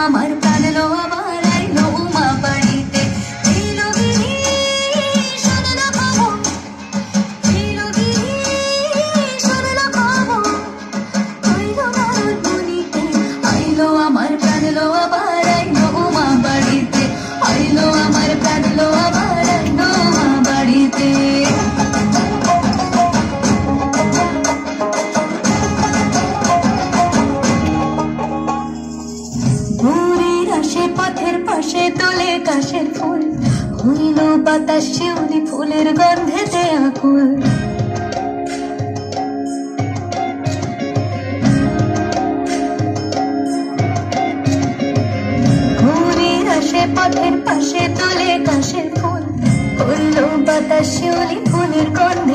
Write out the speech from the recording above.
আমার প্রাণ লো আবার আইলো উমা বাড়িতে আমার প্রাণ লো আবার আইলো উমা বাড়িতে আইলো আমার প্রাণ লো আবার আইলো উমা বাড়িতে পথের পাশে তোলে কাশের ফুল হইল বাতাস শিউলি ফুলের গন্ধেতে আকুল ঘুরির আসে পথের পাশে তোলে কাশের ফুল হইল বাতাস শিউলি ফুলের গন্ধ